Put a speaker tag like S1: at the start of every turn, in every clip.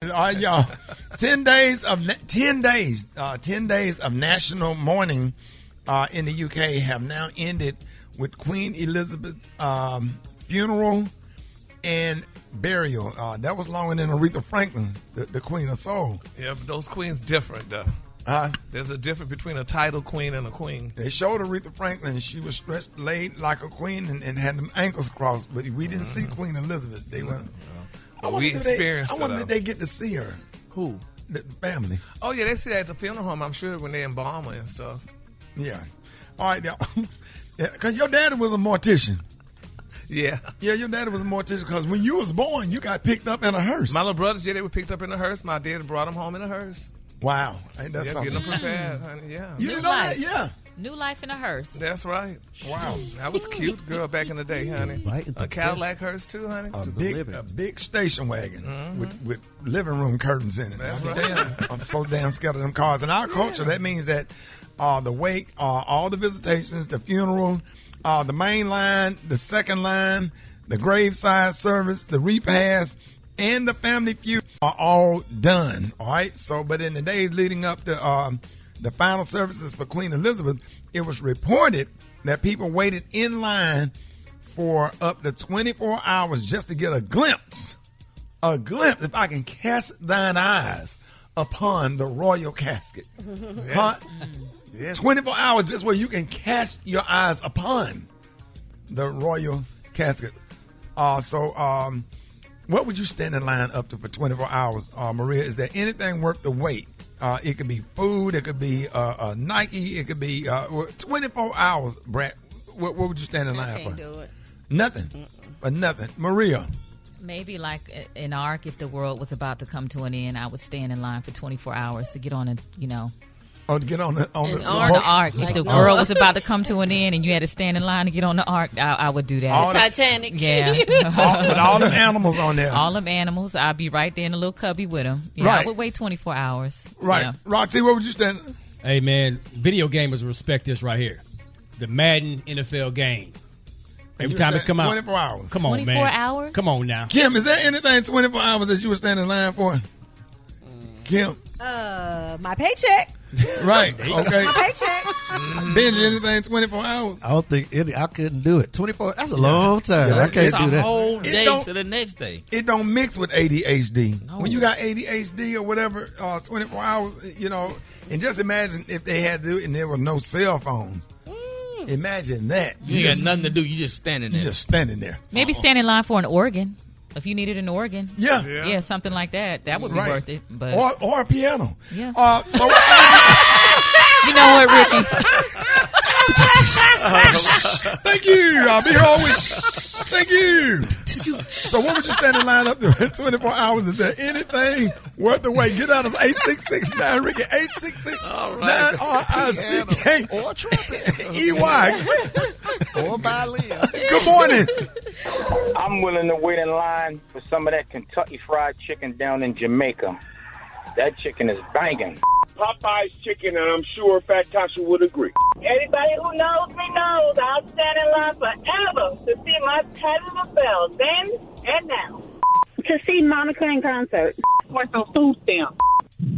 S1: right, y'all. 10 days of national mourning in the UK have now ended with Queen Elizabeth's funeral and burial. That was longer than Aretha Franklin, the Queen of Soul.
S2: Yeah, but those queens different though. There's a difference between a title queen and a queen.
S1: They showed Aretha Franklin. She was stretched, laid like a queen, and had them ankles crossed. But we didn't see Queen Elizabeth. They were.
S2: We experienced it.
S1: I wonder if they get to see her.
S2: Who?
S1: The family.
S2: Oh yeah, they see that at the funeral home. I'm sure when they embalm her and stuff.
S1: Yeah. All right, now, because your daddy was a mortician.
S2: Yeah.
S1: Yeah, your daddy was a mortician because when you was born, you got picked up in a hearse.
S2: My little brothers, they were picked up in a hearse. My dad brought them home in a hearse.
S1: Wow. Ain't that something?
S2: Getting them prepared, honey. Yeah.
S1: You didn't know that? Yeah.
S3: New life in a hearse.
S2: That's right.
S1: Wow.
S2: That was cute, girl, back in the day, honey. A Cadillac hearse, too, honey.
S1: A big station wagon with living room curtains in it.
S2: That's right.
S1: I'm so damn scared of them cars. In our culture, that means that the wake, all the visitations, the funeral, the main line, the second line, the graveside service, the repast, and the family feud are all done. All right. So, but in the days leading up to the final services for Queen Elizabeth, it was reported that people waited in line for up to 24 hours just to get a glimpse, if I can cast thine eyes upon the royal casket. Yes. Yes. 24 hours just where you can cast your eyes upon the royal casket. What would you stand in line up to for 24 hours, Maria? Is there anything worth the wait? It could be food. It could be Nike. It could be 24 hours, Brett. What would you stand in line for?
S4: I can't do it.
S1: Nothing. But nothing. Maria?
S3: Maybe like an arc, if the world was about to come to an end, I would stand in line for 24 hours to get on
S1: Oh, to get on the
S3: ark. If the world was about to come to an end and you had to stand in line to get on the ark, I would do that.
S4: Titanic.
S3: Yeah.
S1: With all them animals on there.
S3: All them animals. I'd be right there in a little cubby with them. Yeah,
S1: right.
S3: I would wait 24 hours.
S1: Right.
S3: Yeah.
S1: Roxy, what would you stand?
S5: Hey, man, video gamers respect this right here. The Madden NFL game. Every time it come out.
S1: 24 hours.
S5: Come on, man.
S3: 24 hours?
S5: Come on now.
S1: Kim, is there anything 24 hours that you would stand in line for? Kim?
S6: My paycheck.
S1: Right. Okay.
S6: My paycheck.
S1: Benji, anything 24 hours?
S7: I don't think I couldn't do it. 24. That's a long time. I can't do that.
S8: A whole day to the next day.
S1: It don't mix with ADHD. No. When you got ADHD or whatever, 24 hours, and just imagine if they had to do it and there were no cell phones. Imagine that.
S8: You got nothing to do. You just standing there.
S1: You just standing there.
S3: Maybe stand in line for an organ. If you needed an organ.
S1: Yeah,
S3: something like that. That would be worth it. But
S1: or a piano.
S3: Yeah.
S1: So
S3: you know what, Ricky?
S1: Thank you. I'll be here all week. Thank you. So what would you stand in line up to 24 hours? Is there anything worth the wait? Get out of 866-9 Ricky. 866-9
S2: or trumpet.
S1: EY.
S2: Or violin.
S1: Good morning.
S9: I'm willing to wait in line for some of that Kentucky Fried Chicken down in Jamaica. That chicken is banging.
S10: Popeye's chicken, and I'm sure Fat Tasha would agree.
S11: Anybody who knows me knows I'll stand in line forever to see my Patti LaBelle then and now.
S12: To see Monica in concert.
S11: Want some food stamps.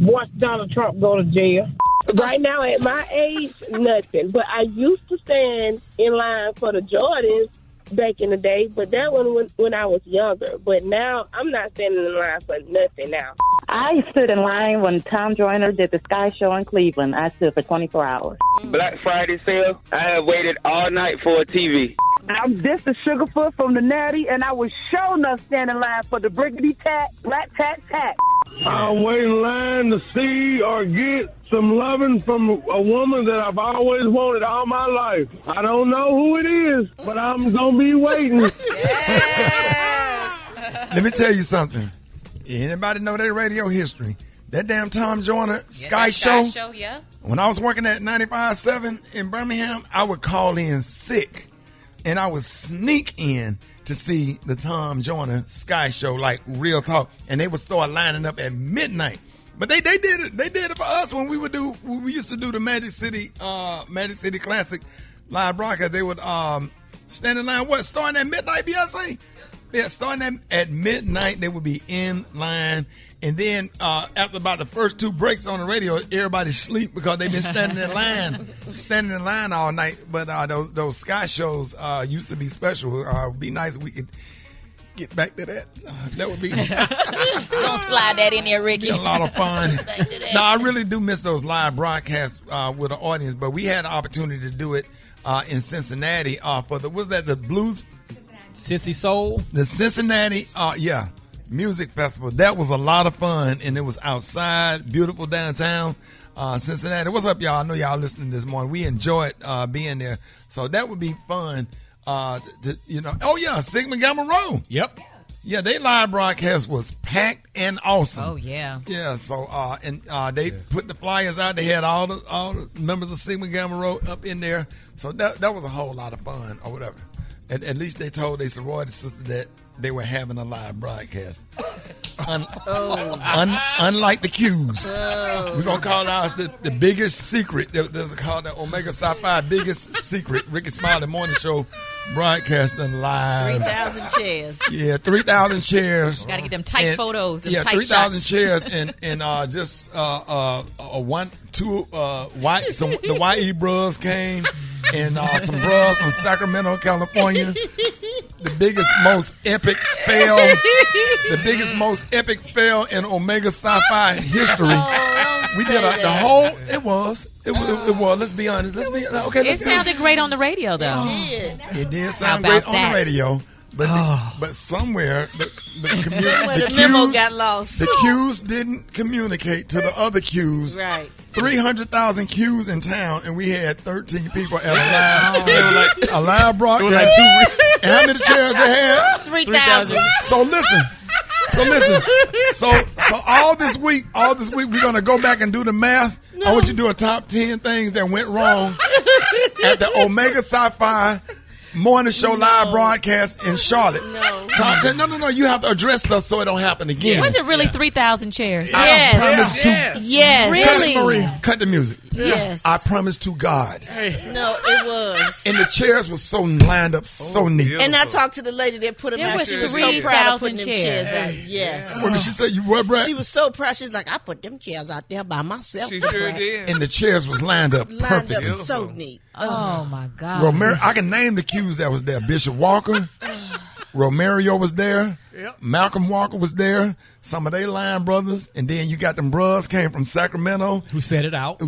S12: Watch Donald Trump go to jail. Right now, at my age, nothing. But I used to stand in line for the Jordans back in the day, but that one when I was younger. But now, I'm not standing in line for nothing now.
S13: I stood in line when Tom Joyner did the Sky Show in Cleveland. I stood for 24 hours.
S9: Black Friday sale, I have waited all night for a TV.
S12: I'm just a Sugarfoot from the Natty, and I was sure enough standing in line for the Briggity Tat, Black Tat Tat.
S10: I'll wait in line to see or get some loving from a woman that I've always wanted all my life. I don't know who it is, but I'm going to be waiting.
S1: Yes. Let me tell you something. Anybody know their radio history? That damn Tom Joyner Sky Show.
S3: Yeah.
S1: When I was working at 95.7 in Birmingham, I would call in sick, and I would sneak in to see the Tom Joyner Sky Show, like real talk, and they would start lining up at midnight. But they did it. They did it for us when we used to do the Magic City Classic live broadcast. They would stand in line. What, starting at midnight, Beyonce? Yeah, starting at midnight, they would be in line, And then after about the first 2 breaks on the radio, everybody sleep because they've been standing in line all night. But those Sky shows used to be special. It'd be nice if we could get back to that. That would be
S3: Don't slide that in there, Ricky.
S1: a lot of fun. No, I really do miss those live broadcasts with the audience. But we had an opportunity to do it in Cincinnati for the Blues
S5: Cincy Soul,
S1: the Cincinnati music festival. That was a lot of fun, and it was outside, beautiful downtown Cincinnati. What's up, y'all? I know y'all listening this morning. We enjoyed being there, so that would be fun. Sigma Gamma Rho.
S5: Yep.
S1: Yeah, their live broadcast was packed and awesome.
S3: Oh yeah.
S1: Yeah. So they put the flyers out. They had all the members of Sigma Gamma Rho up in there. So that was a whole lot of fun or whatever. At least they told their sorority sister that they were having a live broadcast. Unlike the Qs. We're going to call out the biggest secret. There's called the Omega Psi Phi biggest secret. Rickey Smiley Morning Show broadcasting live.
S6: 3,000 chairs.
S1: Yeah, 3,000 chairs.
S3: Got to get them tight photos. Them
S1: Yeah,
S3: tight
S1: 3,000
S3: shots.
S1: chairs and just the YE bros came and some bros from Sacramento, California. The biggest, most epic fail. The biggest, most epic fail in Omega Psi Phi history. We did the whole. It was. Let's be honest.
S3: It sounded great on the radio, though.
S1: It did sound great on the radio. But somewhere the
S6: memo got lost.
S1: The Qs didn't communicate to the other Qs.
S6: Right.
S1: 300,000 Qs in town, and we had 13 people at a live broadcast. And how many chairs they had?
S6: 3,000.
S1: So listen. So all this week we're gonna go back and do the math. No. I want you to do a top 10 things that went wrong at the Omega Psi Phi morning show live broadcast in Charlotte.
S6: No.
S1: Top 10. No. You have to address stuff so it don't happen again.
S3: Was it really 3,000 chairs?
S1: I promise to.
S6: Yes.
S3: Really?
S1: Marie, cut the music.
S6: Yes.
S1: I promise to God.
S6: No, it was.
S1: And the chairs were so lined up, so neat.
S6: Beautiful. And I talked to the lady that put them
S3: There
S6: out.
S3: was
S6: She was so proud of putting them chairs
S3: chairs.
S6: out. Yes.
S1: What did she say? You what, Brad?
S6: She was so proud. She's like, I put them chairs out there by myself.
S2: She sure did.
S1: And the chairs was lined up perfectly.
S6: So neat.
S3: Oh my God.
S1: Romero, I can name the Qs that was there. Bishop Walker, Romario was there. Yep. Malcolm Walker was there. Some of they line brothers, and then you got them bros came from Sacramento
S5: who set it out.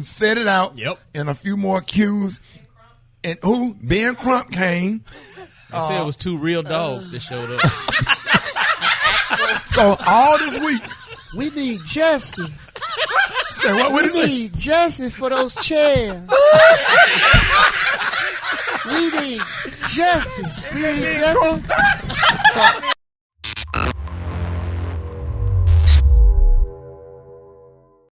S1: Yep. And a few more Qs. And who? Ben Crump came.
S8: They said it was 2 real dogs that showed up.
S1: So all this week,
S7: we need justice.
S1: Say what? What is it?
S7: We need justice for those chairs. We need justice. We need justice